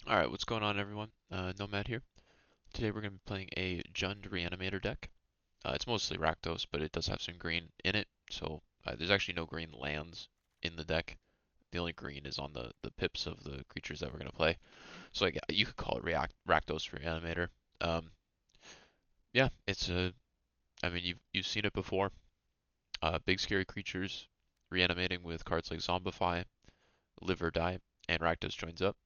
Alright, what's going on everyone? Nomad here. Today we're going to be playing a Jund Reanimator deck. It's mostly Rakdos, but it does have some green in it, so there's actually no green lands in the deck. The only green is on the pips of the creatures that we're going to play. So you could call it Rakdos Reanimator. Um, yeah, I mean, you've seen it before. Big scary creatures reanimating with cards like Zombify, Live or Die, and Rakdos joins up.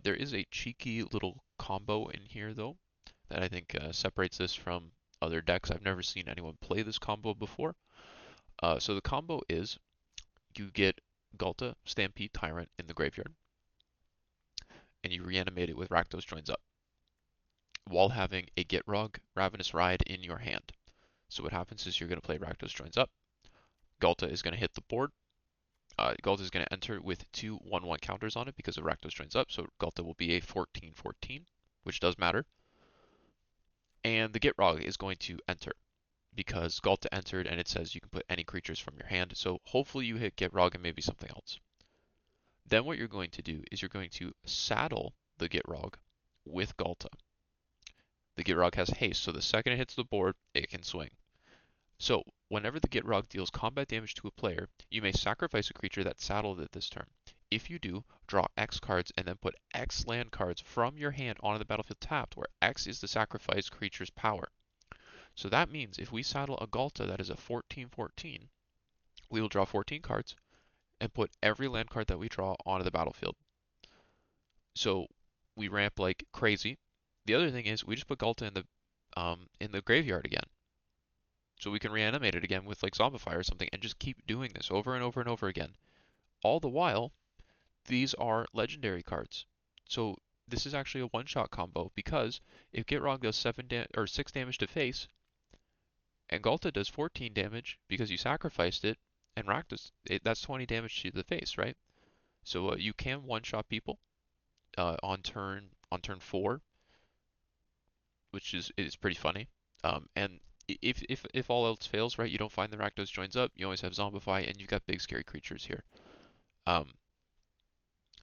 There is a cheeky little combo in here though that I think separates this from other decks. I've never seen anyone play this combo before. So the combo is you get Ghalta, Stampede, Tyrant in the graveyard, and you reanimate it with Rakdos joins up, while having a Gitrog, Ravenous Ride in your hand. So what happens is you're going to play Rakdos joins up. Ghalta is going to hit the board. Ghalta is going to enter with two 1/1 counters on it because of Rakdos joins up. So Ghalta will be a 14/14, which does matter. And the Gitrog is going to enter because Galta entered and it says you can put any creatures from your hand. So hopefully you hit Gitrog and maybe something else. Then what you're going to do is you're going to saddle the Gitrog with Galta. The Gitrog has haste, so the second it hits the board, it can swing. So whenever the Gitrog deals combat damage to a player, you may sacrifice a creature that's saddled at this turn. If you do, draw X cards and then put X land cards from your hand onto the battlefield tapped, where X is the sacrificed creature's power. So that means if we saddle a Galta that is a 14/14, we will draw 14 cards and put every land card that we draw onto the battlefield. So we ramp like crazy. The other thing is we just put Galta in the graveyard again. So we can reanimate it again with like Zombify or something and just keep doing this over and over and over again. All the while, these are legendary cards. So this is actually a one-shot combo because if Gitrog does 6 damage to face, and Galta does 14 damage because you sacrificed it, and Rakdos, that's 20 damage to the face, right? So you can one-shot people on turn 4, which is pretty funny. And if all else fails, right, you don't find the Rakdos joins up, you always have Zombify, and you've got big scary creatures here. Um,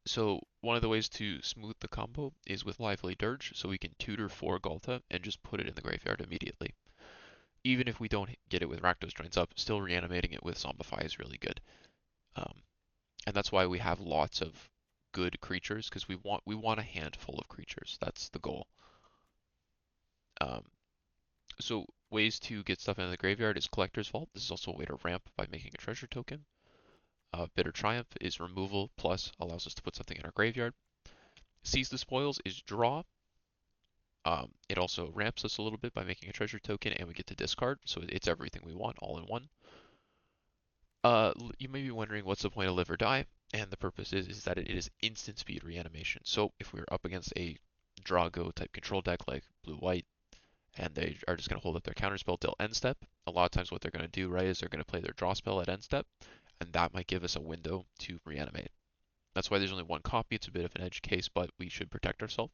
so one of the ways to smooth the combo is with Lively Dirge, so we can tutor for Galta and just put it in the graveyard immediately. Even if we don't get it with Rakdos joins up, still reanimating it with Zombify is really good. Um, and that's why we have lots of good creatures because we want a handful of creatures. That's the goal. Um, so ways to get stuff into the graveyard is Collector's Vault. This is also a way to ramp by making a treasure token. Bitter Triumph is removal plus allows us to put something in our graveyard. Seize the Spoils is draw. It also ramps us a little bit by making a treasure token, and we get to discard. So it's everything we want all in one. You may be wondering what's the point of Live or Die, and the purpose is that it is instant speed reanimation. So if we're up against a Drago type control deck like blue white, and they are just going to hold up their counterspell till end step, a lot of times what they're going to do, right, is they're going to play their draw spell at end step, and that might give us a window to reanimate. That's why there's only one copy. It's a bit of an edge case, but we should protect ourselves.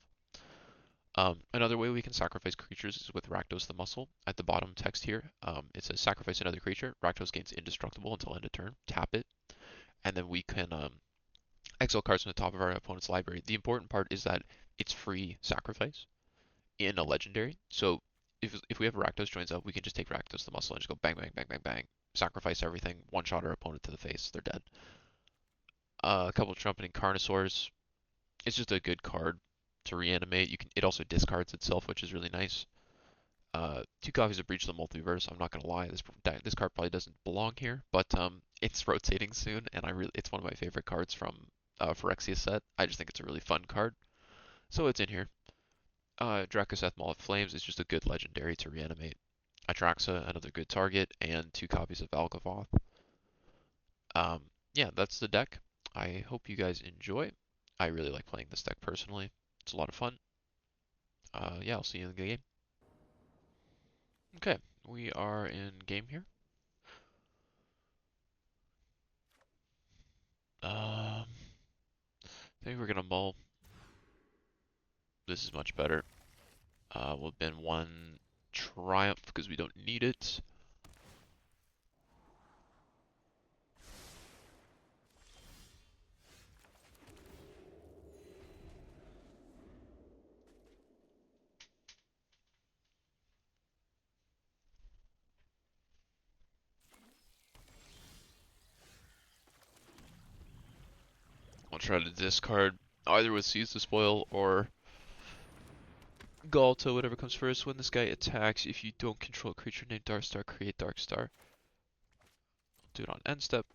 Another way we can sacrifice creatures is with Rakdos the Muscle. At the bottom text here, it says sacrifice another creature. Rakdos gains indestructible until end of turn. Tap it, and then we can exile cards from the top of our opponent's library. The important part is that it's free sacrifice in a legendary. So if we have Rakdos joins up, we can just take Rakdos the Muscle and just go bang, bang, bang, bang, bang, sacrifice everything, one shot our opponent to the face. They're dead. A couple of trumpeting Carnosaurs. It's just a good card to reanimate. It also discards itself, which is really nice. Two copies of Breach of the Multiverse. I'm not gonna lie, this card probably doesn't belong here, but it's rotating soon, and it's one of my favorite cards from Phyrexia set. I just think it's a really fun card, so it's in here. Dracoseth Maul of Flames is just a good legendary to reanimate. Atraxa, another good target, and two copies of Valgavoth. Yeah, that's the deck. I hope you guys enjoy. I really like playing this deck personally. It's a lot of fun. Yeah, I'll see you in the game. Okay, we are in game here. I think we're gonna mull. This is much better. We'll bin one Triumph because we don't need it. try to discard either with Seize the Spoil or Galta, whatever comes first. When this guy attacks, if you don't control a creature named Darkstar, create Darkstar. Do it on end step.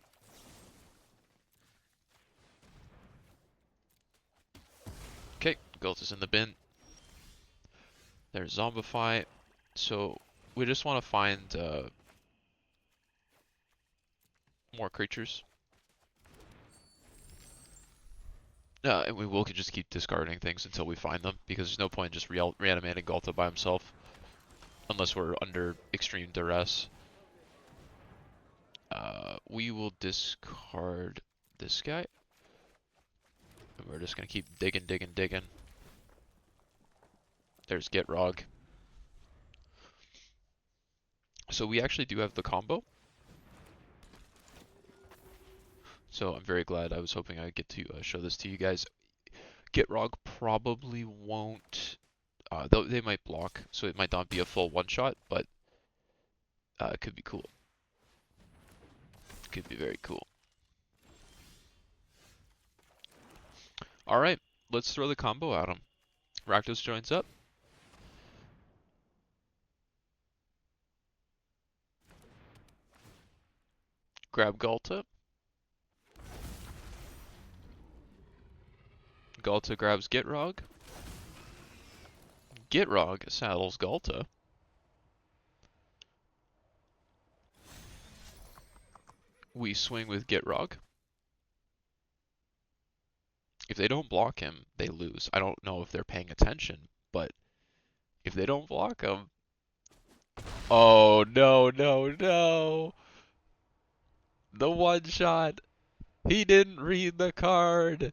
Okay, Galta's in the bin. There's Zombify. So we just want to find more creatures. And we will just keep discarding things until we find them, because there's no point in just reanimating Galta by himself, unless we're under extreme duress. We will discard this guy. And we're just gonna keep digging, digging, digging. There's Gitrog. So we actually do have the combo. So I'm very glad. I was hoping I'd get to show this to you guys. Gitrog probably won't. They might block, so it might not be a full one-shot, but it could be cool. Could be very cool. Alright, let's throw the combo at him. Rakdos joins up. Grab Galta. Galta grabs Gitrog. Gitrog saddles Galta. We swing with Gitrog. If they don't block him, they lose. I don't know if they're paying attention, but if they don't block him... Oh, no, no, no! The one shot! He didn't read the card!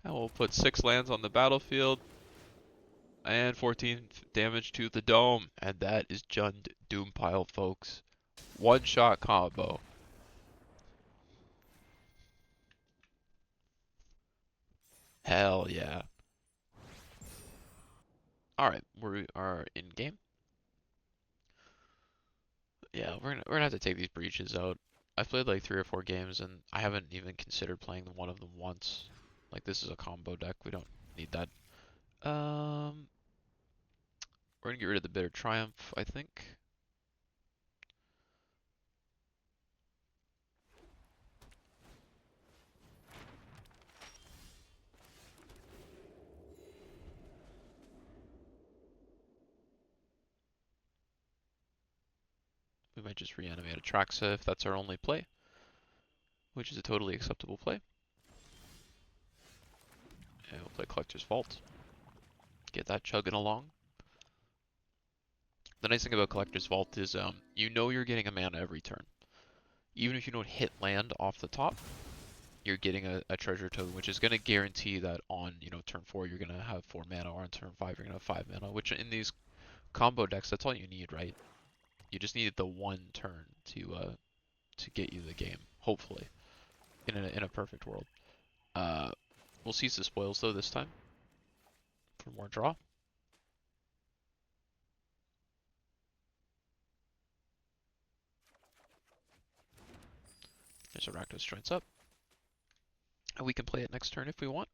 And we'll put 6 lands on the battlefield. And 14 damage to the dome. And that is Jund Doompile, folks. One-shot combo. Hell yeah. Alright, we are in game. Yeah, we're gonna have to take these breaches out. I've played like 3 or 4 games and I haven't even considered playing one of them once. Like, this is a combo deck, we don't need that. We're gonna get rid of the Bitter Triumph, I think. We might just reanimate Atraxa if that's our only play, which is a totally acceptable play. And we'll play Collector's Vault. Get that chugging along. The nice thing about Collector's Vault is you know you're getting a mana every turn. Even if you don't hit land off the top, you're getting a treasure token, which is going to guarantee that on, turn 4 you're going to have 4 mana, or on turn 5 you're going to have 5 mana, which in these combo decks, that's all you need, right? You just needed the one turn to get you the game, hopefully, in a perfect world. We'll seize the spoils though this time for more draw. There's a Rakdos joins up. And we can play it next turn if we want.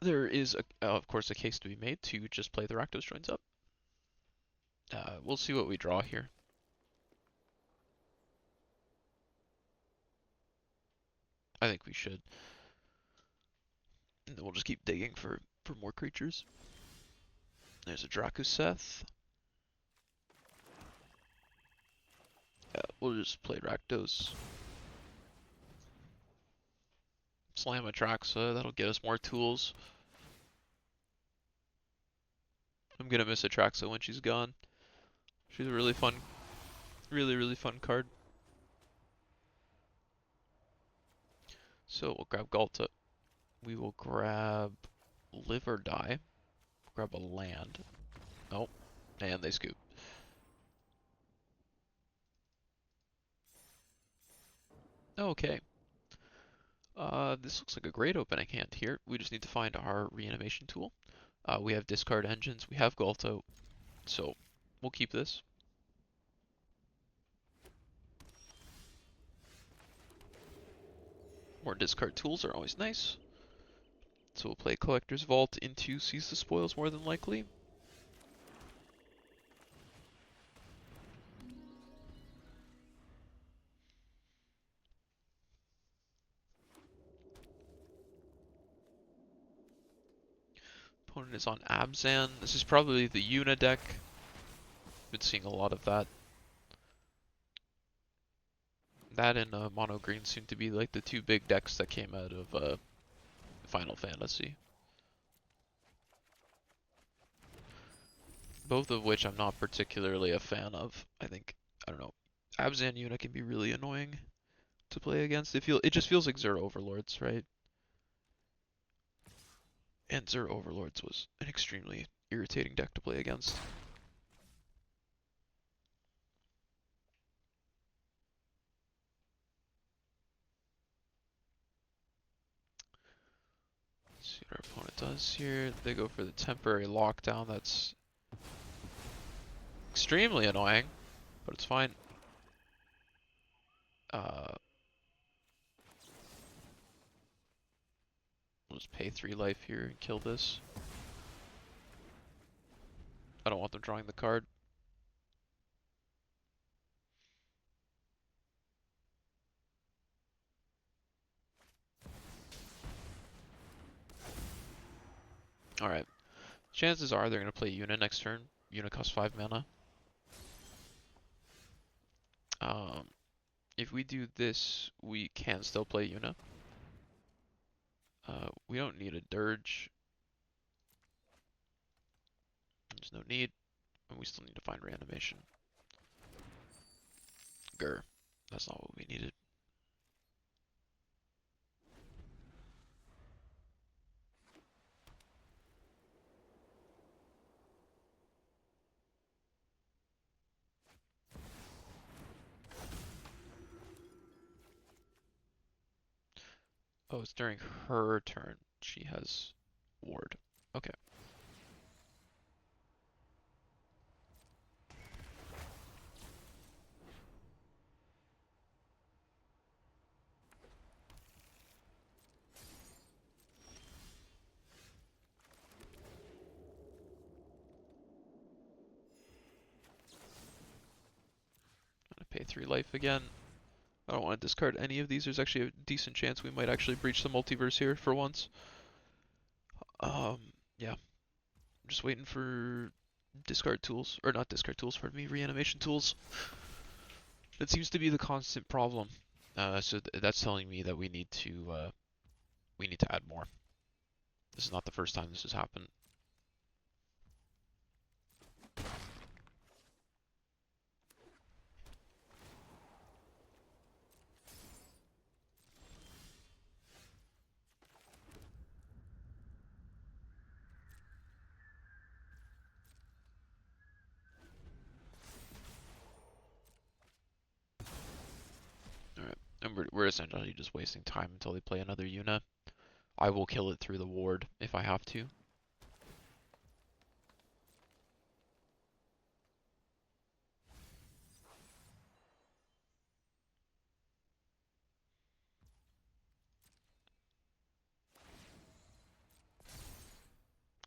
There is, of course, a case to be made to just play the Rakdos joins up. We'll see what we draw here. I think we should. And then we'll just keep digging for more creatures. There's a Drakuseth. We'll just play Rakdos. Slam Atraxa, that'll get us more tools. I'm gonna miss Atraxa when she's gone. She's a really fun, really fun card. So we'll grab Galta. We will grab Live or Die. Grab a land. Oh, and they scoop. Okay. This looks like a great opening hand here. We just need to find our reanimation tool. We have discard engines, we have Ghalta, so we'll keep this. More discard tools are always nice. So we'll play Collector's Vault into Seize the Spoils more than likely. Opponent is on Abzan. This is probably the Yuna deck. Been seeing a lot of that. That and Mono Green seem to be like the two big decks that came out of Final Fantasy. Both of which I'm not particularly a fan of. I think, I don't know, Abzan Yuna can be really annoying to play against. It just feels like Xur Overlords, right? And Xur Overlords was an extremely irritating deck to play against. Let's see what our opponent does here. They go for the temporary lockdown. That's extremely annoying, but it's fine. We'll just pay 3 life here and kill this. I don't want them drawing the card. Alright. Chances are they're going to play Yuna next turn. Yuna costs 5 mana. If we do this, we can still play Yuna. We don't need a Dirge. There's no need. And we still need to find Reanimation. Grr. That's not what we needed. Oh, it's during her turn. She has Ward. Okay. I'm gonna pay 3 life again. I don't want to discard any of these. There's actually a decent chance we might actually breach the multiverse here for once. Yeah. I'm just waiting for discard tools, or not discard tools, pardon me, reanimation tools. That seems to be the constant problem. So that's telling me that we need to add more. This is not the first time this has happened. Alright, and we're essentially just wasting time until they play another Yuna. I will kill it through the ward if I have to.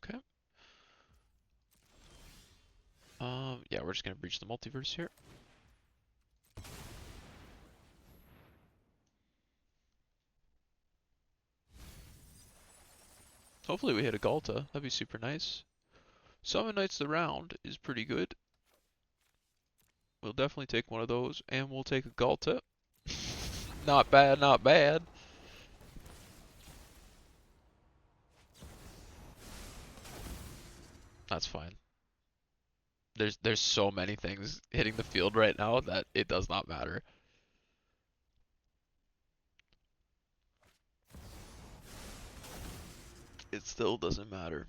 Okay. Yeah, we're just gonna breach the multiverse here. Hopefully we hit a Ghalta. That'd be super nice. Summon Knights the round is pretty good. We'll definitely take one of those, and we'll take a Ghalta. Not bad, not bad. That's fine. There's so many things hitting the field right now that it does not matter. It still doesn't matter.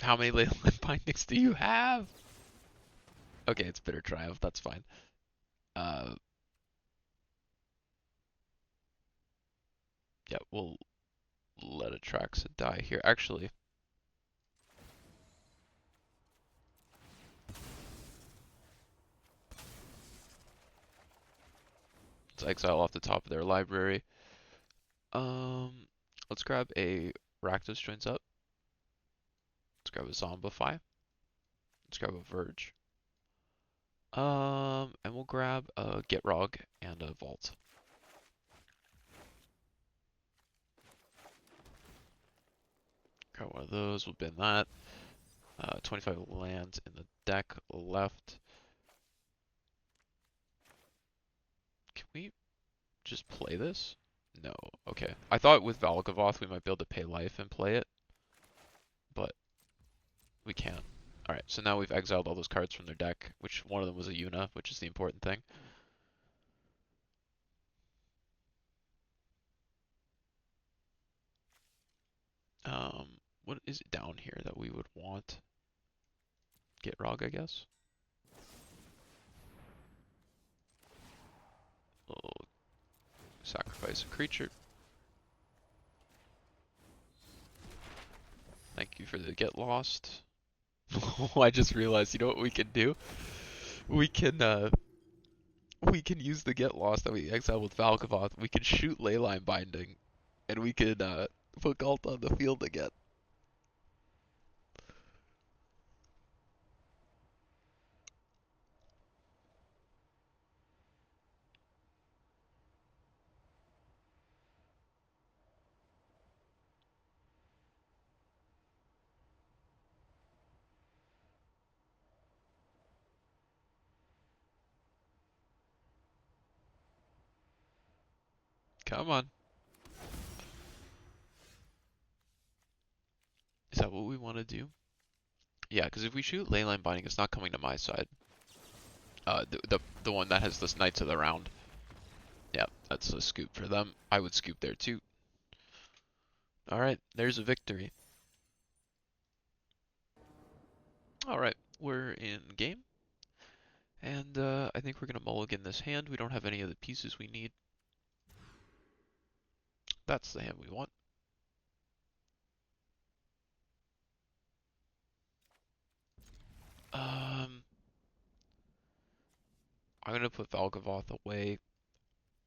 How many Leyline bindings do you have? Okay, it's Bitter Triumph. That's fine. Uh, yeah, we'll let Atraxa die here. Actually, let's exile off the top of their library. Um, let's grab a Rakdos joins up. Let's grab a Zombify. Let's grab a Verge. And we'll grab a Gitrog and a Vault. Grab one of those. We'll bin that. 25 lands in the deck left. Can we just play this? No. Okay. I thought with Valgavoth we might be able to pay life and play it, but we can't. Alright, so now we've exiled all those cards from their deck, which one of them was a Yuna, which is the important thing. What is it down here that we would want? Gitrog, I guess. We'll sacrifice a creature. Thank you for the get lost. Oh, I just realized, you know what we can do? We can use the get lost that we exiled with Valgavoth. We can shoot Leyline Binding, and we can put Galt on the field again. Come on. Is that what we want to do? Yeah, because if we shoot Leyline Binding, it's not coming to my side. The one that has this Knights of the Round. Yeah, that's a scoop for them. I would scoop there too. Alright, there's a victory. Alright, we're in game. And I think we're going to mulligan this hand. We don't have any of the pieces we need. That's the hand we want. I'm going to put Valgavoth away.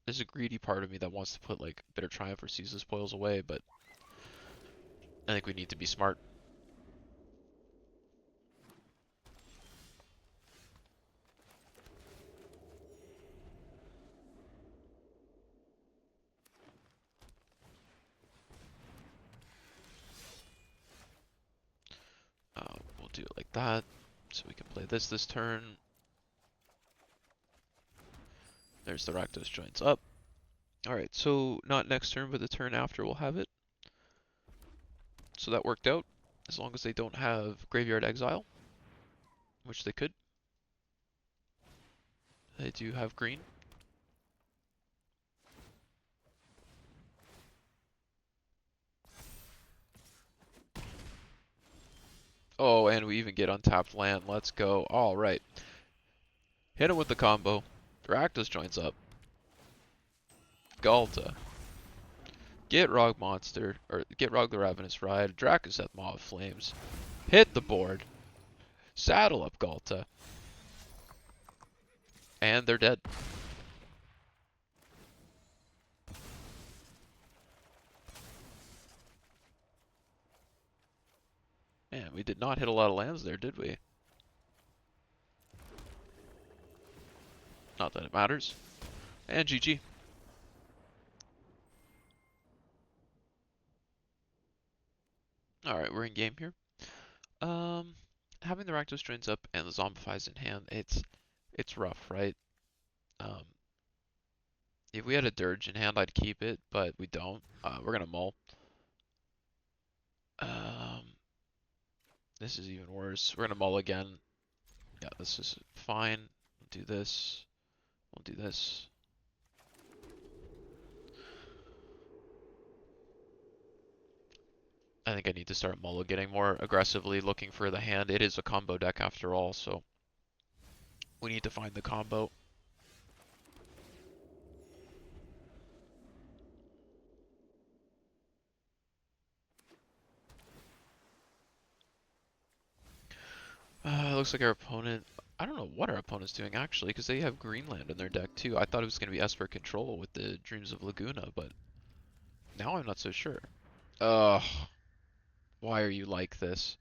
There's a greedy part of me that wants to put like Bitter Triumph or Ceaseless Spoils away, but I think we need to be smart. We'll do it like that, so we can play this turn. There's the Rakdos joins up. Alright, so not next turn, but the turn after we'll have it. So that worked out, as long as they don't have Graveyard Exile, which they could. They do have green. Oh, and we even get untapped land. Let's go. Alright. Hit him with the combo. Rakdos joins up. Galta. Gitrog Monster, or Gitrog the Ravenous Ride, Drakuseth Maw of Flames. Hit the board. Saddle up Galta. And they're dead. Man, we did not hit a lot of lands there, did we? Not that it matters. And GG. Alright, we're in game here. Having the Rakdos joins up and the Zombifies in hand, it's rough, right? If we had a Dirge in hand, I'd keep it, but we don't. We're gonna mull. This is even worse. We're gonna mull again. Yeah, this is fine. We'll do this. We'll do this. I think I need to start mulliganing more aggressively, looking for the hand. It is a combo deck after all, so we need to find the combo. Looks like our opponent. I don't know what our opponent's doing actually, because they have Greenland in their deck too. I thought it was going to be Esper Control with the Dreams of Laguna, but now I'm not so sure. Ugh, why are you like this?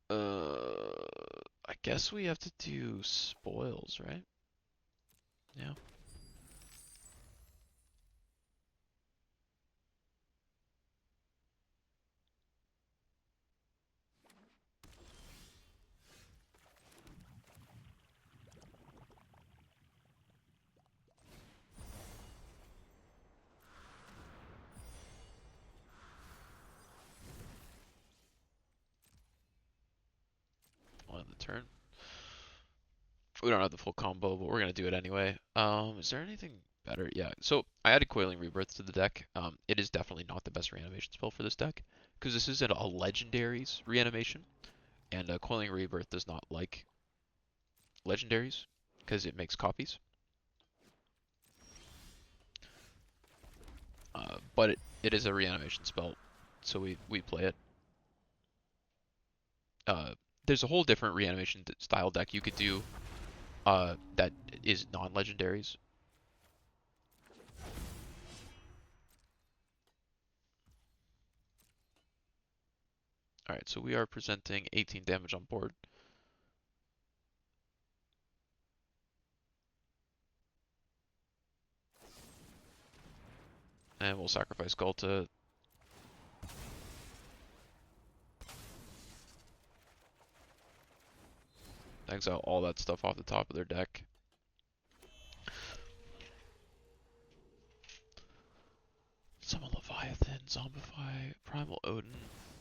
I guess we have to do spoils, right? Yeah. On the turn. We don't have the full combo, but we're gonna do it anyway. Is there anything better? Yeah. So I added Coiling Rebirth to the deck. It is definitely not the best reanimation spell for this deck because this isn't a legendaries reanimation, and Coiling Rebirth does not like legendaries because it makes copies. But it is a reanimation spell, so we play it. Uh, there's a whole different reanimation style deck you could do that is non-legendaries. All right, so we are presenting 18 damage on board. And we'll sacrifice Gulta. Exile all that stuff off the top of their deck. Summon Leviathan, Zombify, Primal Odin.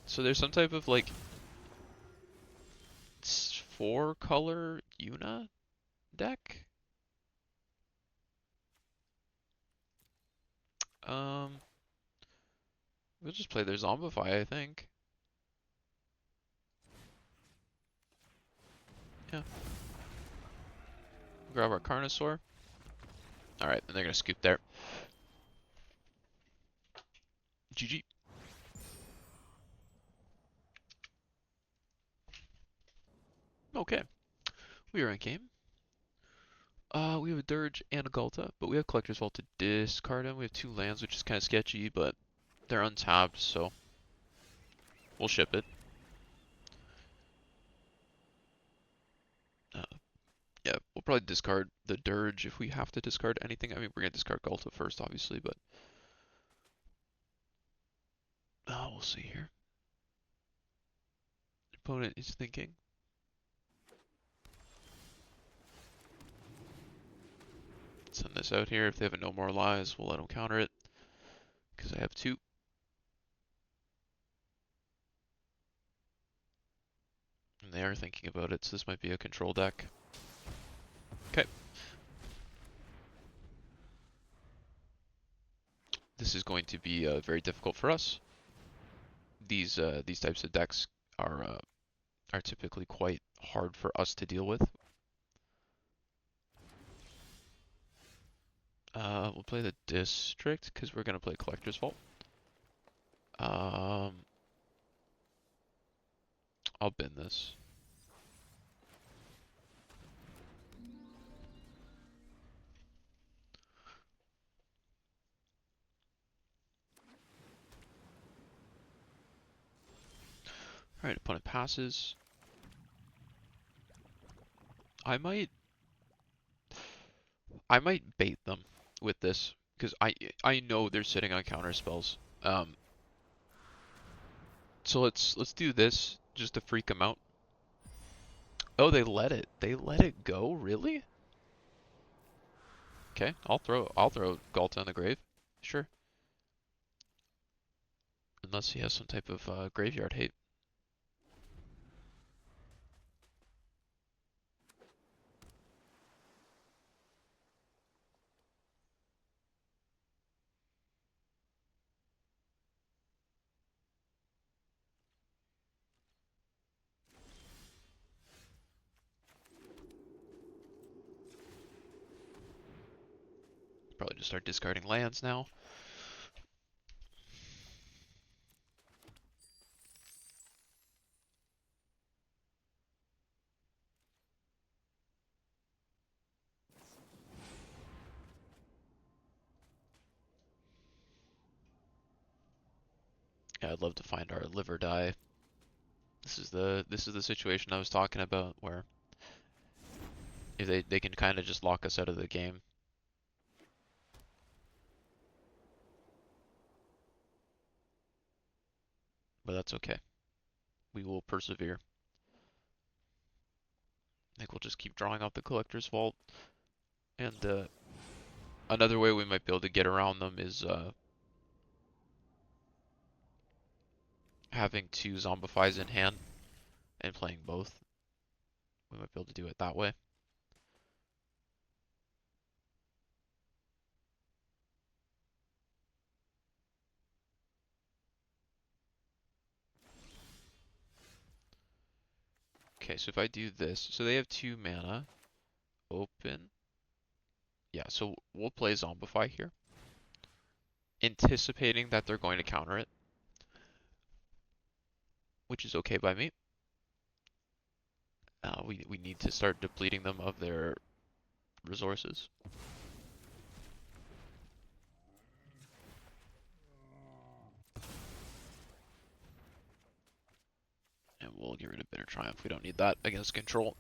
So there's some type of like 4-color Yuna deck. Um, we'll just play their Zombify, I think. Yeah. Grab our Carnosaur. Alright, and they're gonna scoop there. GG. Okay. We are in game. We have a Dirge and a Gulta, but we have Collector's Vault to discard them. We have 2 lands, which is kind of sketchy, but they're untapped, so we'll ship it. Uh, yeah, we'll probably discard the Dirge if we have to discard anything. I mean, we're gonna discard Gulta first, obviously, but we'll see here. Opponent is thinking. Send this out here. If they have a No More Lies, we'll let them counter it. Because I have 2. And they are thinking about it, so this might be a control deck. Okay. This is going to be very difficult for us. These types of decks are typically quite hard for us to deal with. We'll play the District because we're gonna play Collector's Vault. I'll bin this. Alright, opponent passes. I might bait them with this because I know they're sitting on counter spells. So let's do this just to freak them out. Oh, they let it. They let it go, really? Okay, I'll throw Galta in the grave. Sure. Unless he has some type of graveyard hate. Probably just start discarding lands now. Yeah, I'd love to find our live or die. This is the situation I was talking about where if they can kind of just lock us out of the game. But that's okay. We will persevere. I think we'll just keep drawing out the Collector's Vault. And another way we might be able to get around them is having two Zombifies in hand and playing both. We might be able to do it that way. Okay, so if I do this, so they have 2 mana. Open. Yeah, so we'll play Zombify here, anticipating that they're going to counter it, which is okay by me. We need to start depleting them of their resources. And we'll get rid of Bitter Triumph. We don't need that against control.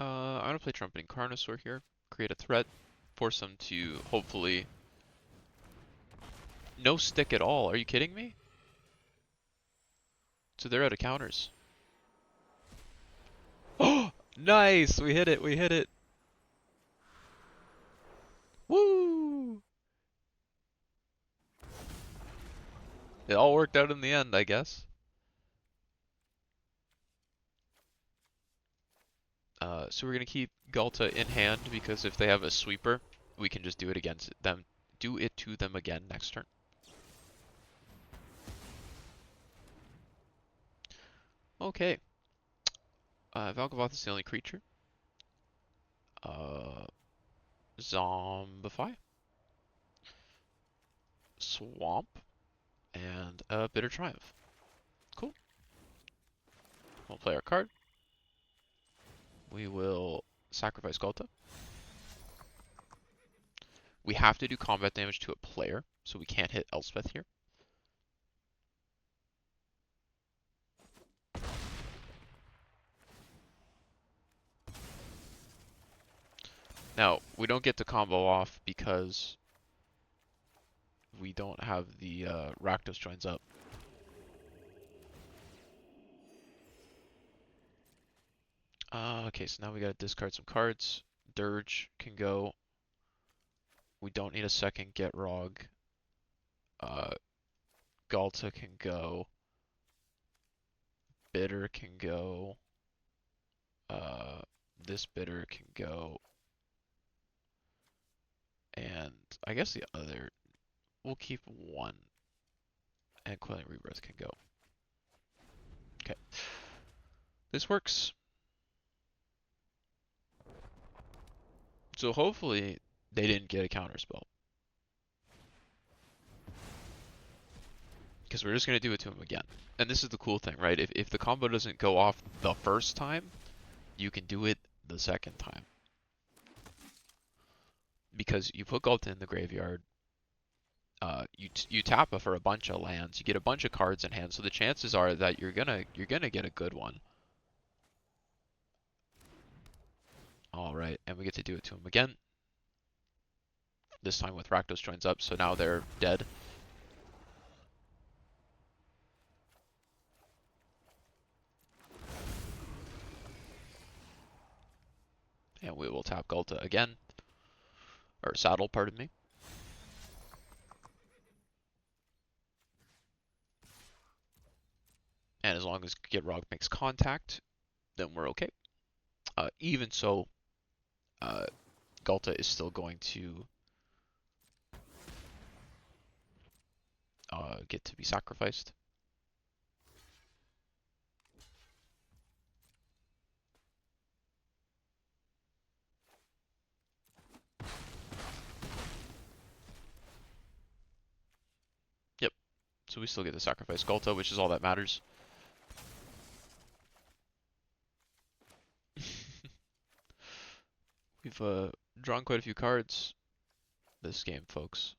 I'm gonna play Trumpeting Carnosaur here, create a threat, force them to hopefully no stick at all. Are you kidding me? So they're out of counters. Oh, nice! We hit it. We hit it. Woo! It all worked out in the end, I guess. So we're gonna keep Galta in hand because if they have a sweeper, we can just do it against them. Do it to them again next turn. Okay. Valgavoth is the only creature. Uh, Zombify, Swamp, and Bitter Triumph. Cool. We'll play our card. We will sacrifice Galta. We have to do combat damage to a player, so we can't hit Elspeth here. Now, we don't get to combo off because we don't have the Rakdos joins up. Okay, so now we gotta discard some cards. Dirge can go. We don't need a second Get Rog. Galta can go. Bitter can go. Uh, this Bitter can go. And I guess the other, we'll keep one. And Quelling Rebirth can go. Okay. This works. So hopefully they didn't get a counter spell. Because we're just going to do it to him again. And this is the cool thing, right? If the combo doesn't go off the first time, you can do it the second time. Because you put Galta in the graveyard, you tap for a bunch of lands, you get a bunch of cards in hand, so the chances are that you're gonna get a good one. All right, and we get to do it to him again. This time with Rakdos joins up, so now they're dead. And we will tap Galta again. Or Saddle, pardon me. And as long as Gitrog makes contact, then we're okay. Even so, uh, Galta is still going to get to be sacrificed. Yep. So we still get to sacrifice Galta, which is all that matters. We've drawn quite a few cards this game, folks.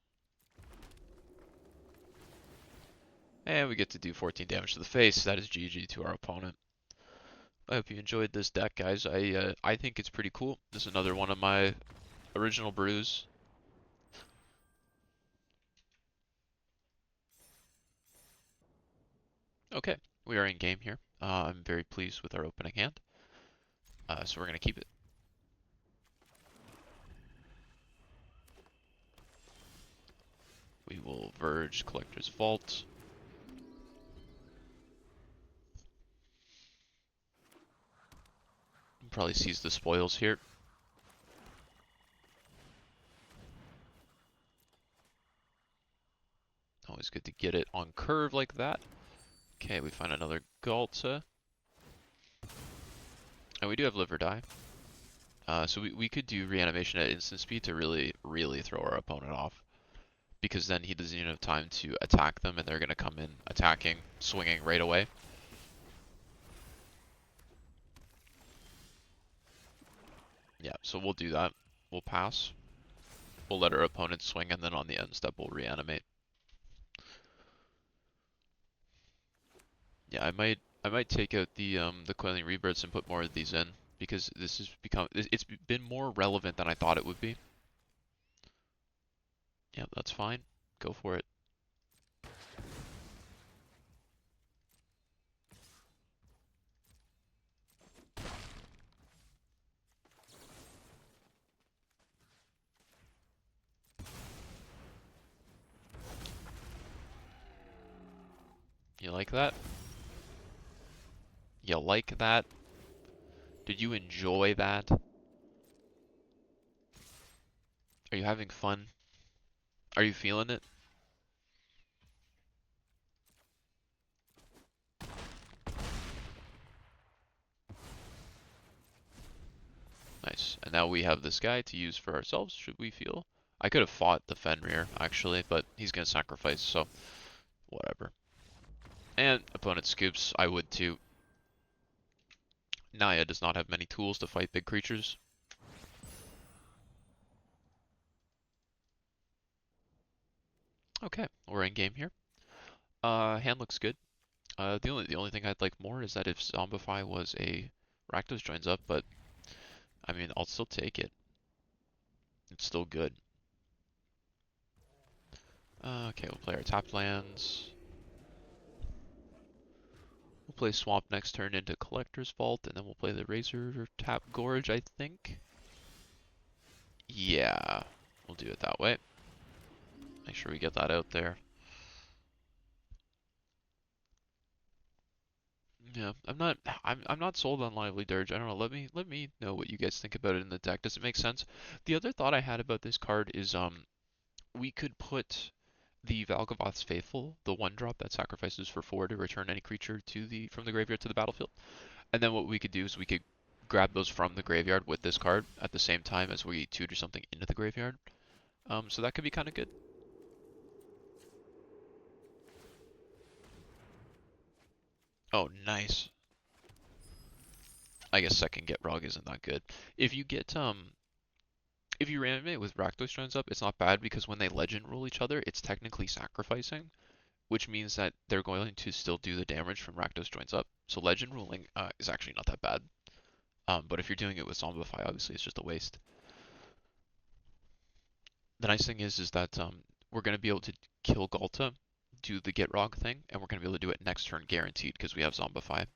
And we get to do 14 damage to the face. That is GG to our opponent. I hope you enjoyed this deck, guys. I think it's pretty cool. This is another one of my original brews. Okay, we are in game here. I'm very pleased with our opening hand. So we're going to keep it. We will Verge Collector's Vault. Probably seize the spoils here. Always good to get it on curve like that. Okay, we find another Galta. And we do have Live or Die. So we could do Reanimation at instant speed to really throw our opponent off. Because then he doesn't even have time to attack them, and they're going to come in attacking, swinging right away. Yeah, so we'll do that. We'll pass. We'll let our opponent swing, and then on the end step we'll reanimate. Yeah, I might take out the Coiling Rebirths and put more of these in, because this has become it's been more relevant than I thought it would be. Yeah, that's fine. Go for it. You like that? You like that? Did you enjoy that? Are you having fun? Are you feeling it? Nice. And now we have this guy to use for ourselves, should we feel? I could have fought the Fenrir, actually, but he's going to sacrifice, so whatever. And opponent scoops, I would too. Naya does not have many tools to fight big creatures. Okay, we're in game here. Hand looks good. The only thing I'd like more is that if Zombify was a Rakdos joins up, but I mean, I'll still take it. It's still good. Okay, we'll play our tap lands. We'll play Swamp next turn into Collector's Vault, and then we'll play the Razor Tap Gorge, I think. Yeah, we'll do it that way. Make sure we get that out there. Yeah, I'm not sold on Lively Dirge. I don't know. Let me know what you guys think about it in the deck. Does it make sense? The other thought I had about this card is we could put the Valgavoth's Faithful, the 1-drop that sacrifices for 4 to return any creature to the from the graveyard to the battlefield. And then what we could do is we could grab those from the graveyard with this card at the same time as we tutor something into the graveyard. So that could be kind of good. Oh, nice. I guess second Get Rog isn't that good. If you get if you reanimate with Rakdos joins up, it's not bad because when they legend rule each other, it's technically sacrificing, which means that they're going to still do the damage from Rakdos joins up. So legend ruling is actually not that bad. But if you're doing it with Zombify, obviously it's just a waste. The nice thing is that we're going to be able to kill Galta, do the Get Rog thing, and we're going to be able to do it next turn guaranteed because we have Zombify.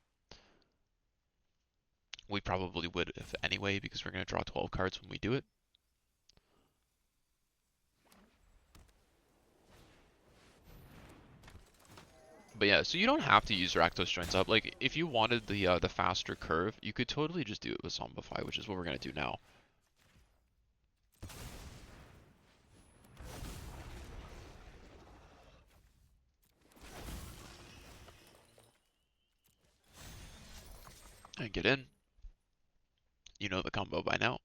We probably would if anyway because we're going to draw 12 cards when we do it. But yeah, so you don't have to use Rakdos joins up. Like if you wanted the faster curve, you could totally just do it with Zombify, which is what we're gonna do now. And get in. You know the combo by now.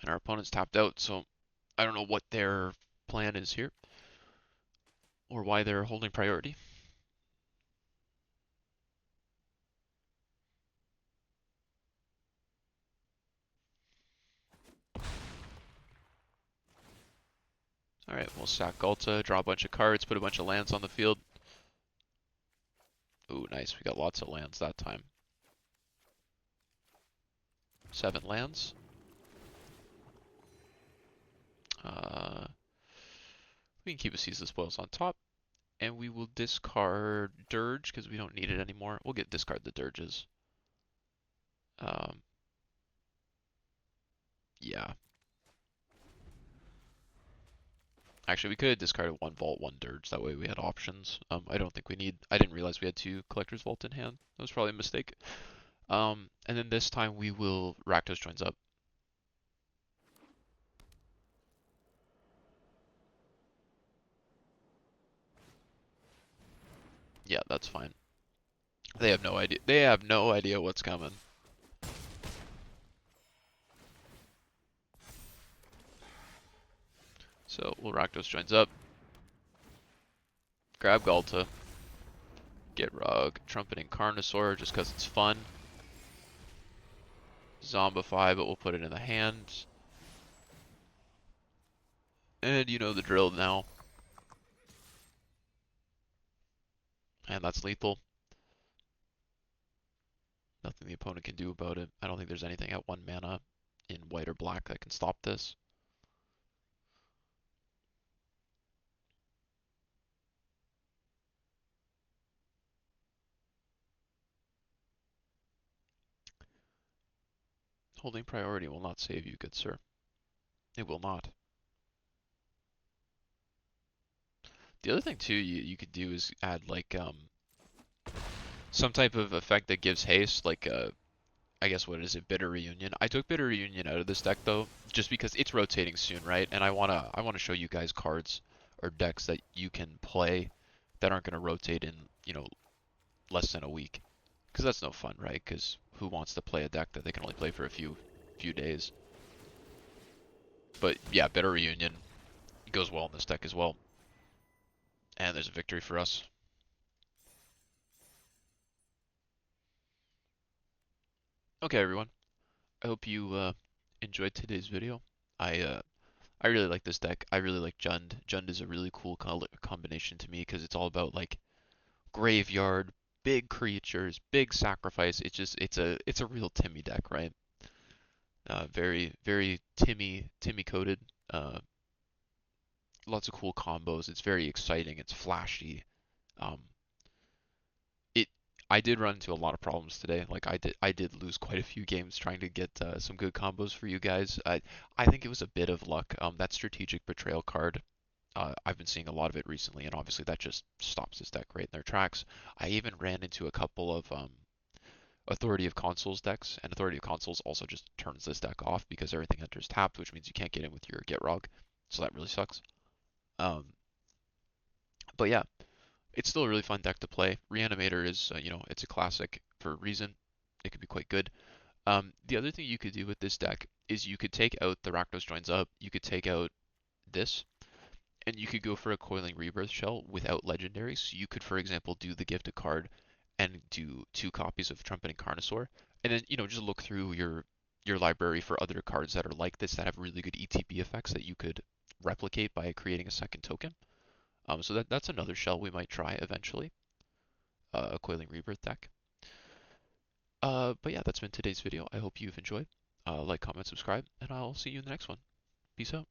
And our opponent's tapped out, so I don't know what their plan is here or why they're holding priority. Alright, we'll sack Galta, draw a bunch of cards, put a bunch of lands on the field. Ooh, nice. We got lots of lands that time. 7 lands. We can keep a Seize the Spoils on top. And we will discard Dirge because we don't need it anymore. We'll get discard the Dirges. Yeah. Actually, we could have discarded 1 Vault, 1 Dirge. That way we had options. I don't think we need... I didn't realize we had 2 Collector's Vault in hand. That was probably a mistake. And then this time we will Rakdos joins up. Yeah, that's fine. They have no idea. They have no idea what's coming. So we'll Rakdos joins up. Grab Galta. Get Rug. Trumpeting Carnosaur just because it's fun. Zombify, but we'll put it in the hand. And you know the drill now. And that's lethal. Nothing the opponent can do about it. I don't think there's anything at 1 mana in white or black that can stop this. Holding priority will not save you, good sir. It will not. The other thing too you could do is add like some type of effect that gives haste, like I guess what is it, Bitter Reunion. I took Bitter Reunion out of this deck though, just because it's rotating soon, right? And I wanna show you guys cards or decks that you can play that aren't gonna rotate in, you know, less than a week. Because that's no fun, right? Because who wants to play a deck that they can only play for a few days? But yeah, Bitter Reunion goes well in this deck as well. And there's a victory for us. Okay, everyone. I hope you enjoyed today's video. I I really like this deck. I really like Jund. Jund is a really cool combination to me because it's all about like graveyard, big creatures, big sacrifice. It's a real Timmy deck, right? Very Timmy coded. Uh, Lots of cool combos. It's very exciting. It's flashy. Um, it I did run into a lot of problems today. Like I did lose quite a few games trying to get some good combos for you guys. I think it was a bit of luck. That strategic betrayal card. I've been seeing a lot of it recently, and obviously that just stops this deck right in their tracks. I even ran into a couple of Authority of Consoles decks, and Authority of Consoles also just turns this deck off because everything enters tapped, which means you can't get in with your Get Rog. So that really sucks. Um, but yeah, it's still a really fun deck to play. Reanimator is, it's a classic for a reason. It could be quite good. The other thing you could do with this deck is you could take out the Rakdos joins up, you could take out this, and you could go for a Coiling Rebirth Shell without legendaries. So you could, for example, do the gifted card and do 2 copies of Trumpeting Carnosaur, and then just look through your library for other cards that are like this that have really good ETB effects that you could replicate by creating a second token. So that's another shell we might try eventually, a Coiling Rebirth deck. But yeah, that's been today's video. I hope you've enjoyed. Like, comment, subscribe, and I'll see you in the next one. Peace out.